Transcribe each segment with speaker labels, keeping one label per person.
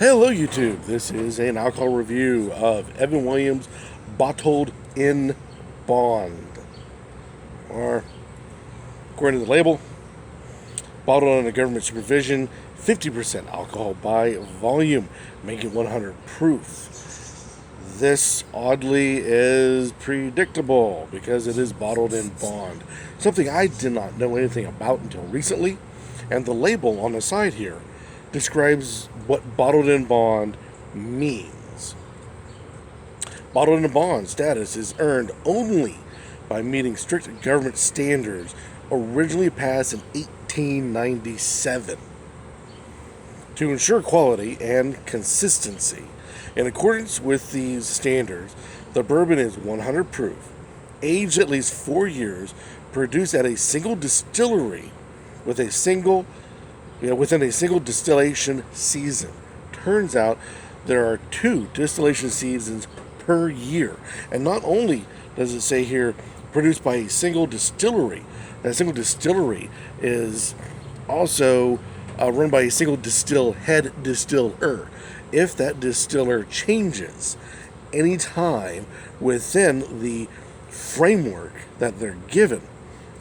Speaker 1: Hello, YouTube. This is an alcohol review of Evan Williams Bottled in Bond. Or, according to the label, bottled under government supervision, 50% alcohol by volume, making 100 proof. This, oddly, is predictable because it is bottled in bond. Something I did not know anything about until recently, and the label on the side here describes what bottled in bond means. Bottled in bond status is earned only by meeting strict government standards originally passed in 1897 to ensure quality and consistency. In accordance with these standards, the bourbon is 100 proof, aged at least 4 years, produced at a single distillery with a single within a single distillation season. Turns out there are 2 distillation seasons per year. And not only does it say here produced by a single distillery, that single distillery is also run by a single head distiller. If that distiller changes any time within the framework that they're given,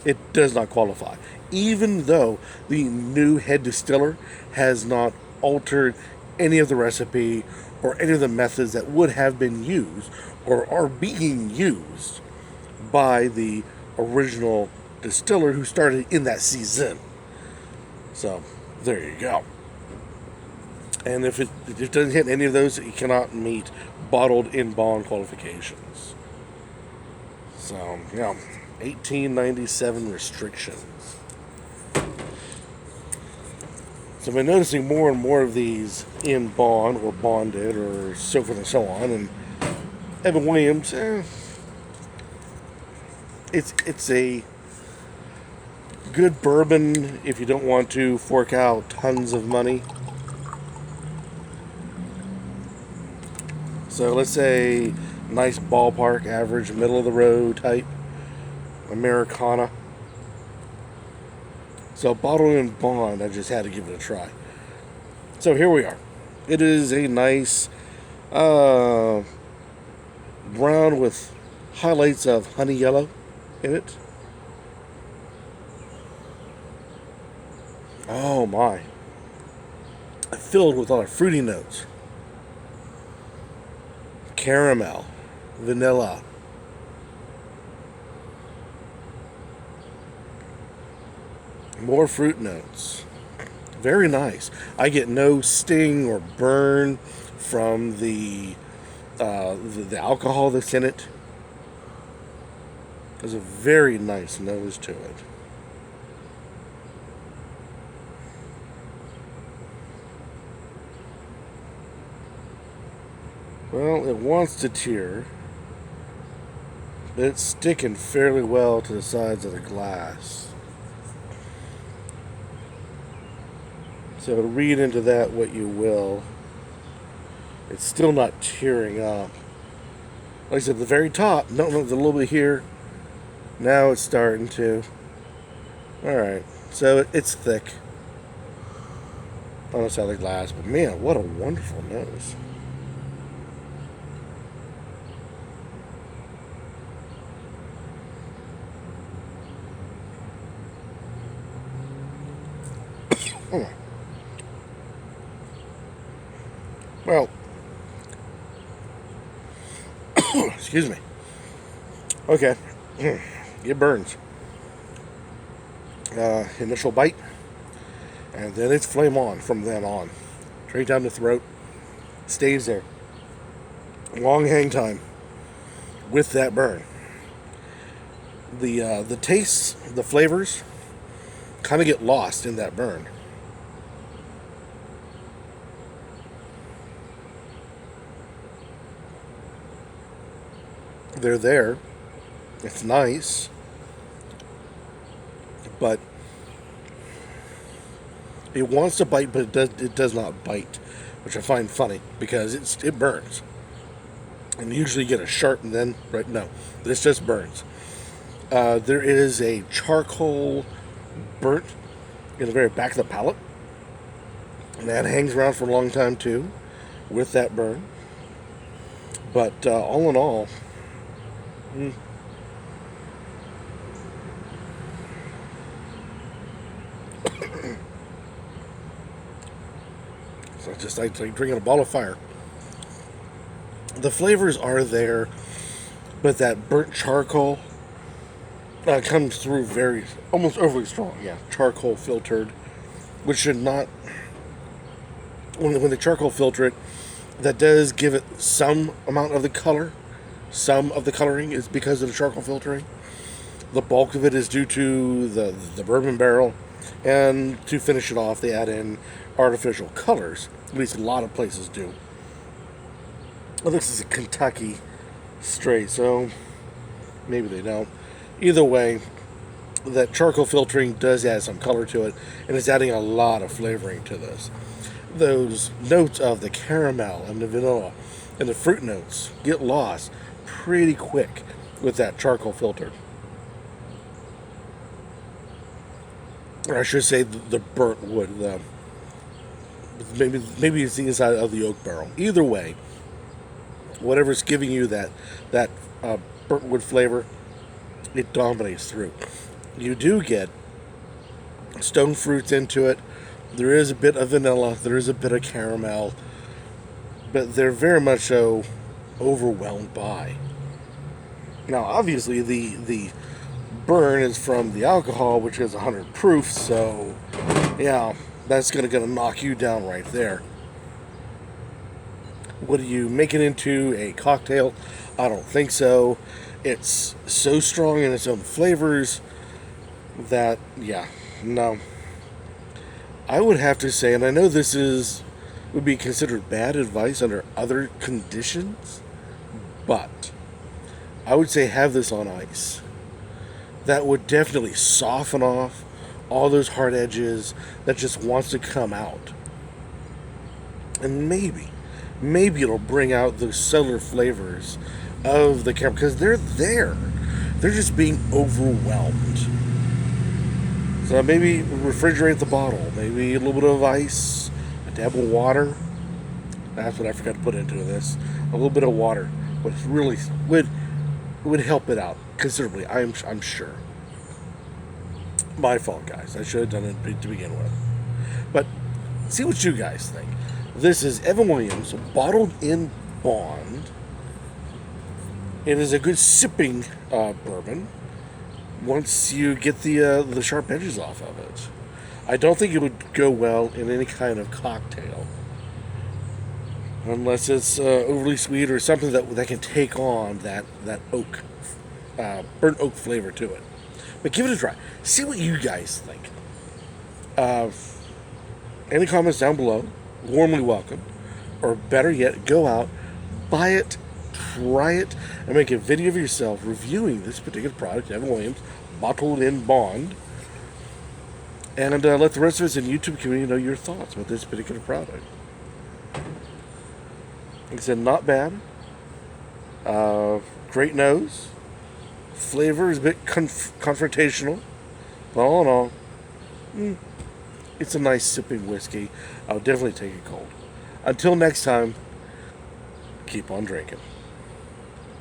Speaker 1: it does not qualify. Even though the new head distiller has not altered any of the recipe or any of the methods that would have been used or are being used by the original distiller who started in that season. So, there you go. And if it doesn't hit any of those, it cannot meet bottled in bond qualifications. So, 1897 restrictions. So I've been noticing more and more of these in bond or bonded or so forth and so on. And Evan Williams, it's a good bourbon if you don't want to fork out tons of money. So let's say nice ballpark, average, middle of the road type Americana. So bottled in bond, I just had to give it a try. So here we are. It is a nice brown with highlights of honey yellow in it. Oh my. Filled with a lot of fruity notes. Caramel, vanilla, more fruit notes. Very nice. I get no sting or burn from the alcohol that's in it. There's a very nice nose to it. Well, it wants to tear, but it's sticking fairly well to the sides of the glass. So read into that what you will. It's still not tearing up. Like I said, at the very top, there's a little bit here. Now it's starting to. Alright, so it's thick on the side of the glass, but man, what a wonderful nose. Well, excuse me. Okay, it burns. Initial bite, and then it's flame on from then on. Straight down the throat, stays there. Long hang time with that burn. The tastes, the flavors, kind of get lost in that burn. They're there. It's nice. But it wants to bite, but it does not bite, which I find funny because it burns. And usually you get a sharp and then, right? No, this just burns. There is a charcoal burnt in the very back of the palate. And that hangs around for a long time too. with that burn. But all in all, mm, so it's just like drinking a ball of fire. The flavors are there, but that burnt charcoal comes through very, almost overly strong. Yeah, charcoal filtered, which should not. When the charcoal filter it, that does give it some amount of the color. Some of the coloring is because of the charcoal filtering. The bulk of it is due to the bourbon barrel, and to finish it off, they add in artificial colors. At least a lot of places do. Well, this is a Kentucky straight, so maybe they don't. Either way, that charcoal filtering does add some color to it, and it's adding a lot of flavoring to this. Those notes of the caramel and the vanilla and the fruit notes get lost pretty quick with that charcoal filter. Or I should say the burnt wood. Maybe it's the inside of the oak barrel. Either way, whatever's giving you that burnt wood flavor, it dominates through. You do get stone fruits into it. There is a bit of vanilla. There is a bit of caramel, but they're very much so overwhelmed by. Now, obviously, the burn is from the alcohol, which is 100 proof. So, yeah, that's gonna knock you down right there. Would you make it into a cocktail? I don't think so. It's so strong in its own flavors that, yeah, no. I would have to say, and I know would be considered bad advice under other conditions, but I would say have this on ice. That would definitely soften off all those hard edges that just wants to come out. And maybe it'll bring out those subtler flavors of the caramel, because they're there. They're just being overwhelmed. So maybe refrigerate the bottle. Maybe a little bit of ice, a dab of water. That's what I forgot to put into this. A little bit of water would help it out considerably. I'm sure. My fault, guys. I should have done it to begin with. But see what you guys think. This is Evan Williams, bottled in bond. It is a good sipping bourbon once you get the sharp edges off of it. I don't think it would go well in any kind of cocktail, unless it's overly sweet or something that can take on that oak, burnt oak flavor to it. But give it a try. See what you guys think. Any comments down below, warmly welcome. Or better yet, go out, buy it, try it, and make a video of yourself reviewing this particular product, Evan Williams, bottled in bond. And let the rest of us in YouTube community know your thoughts about this particular product. Like I said, not bad. Great nose. Flavor is a bit confrontational. But all in all, it's a nice sipping whiskey. I'll definitely take it cold. Until next time, keep on drinking.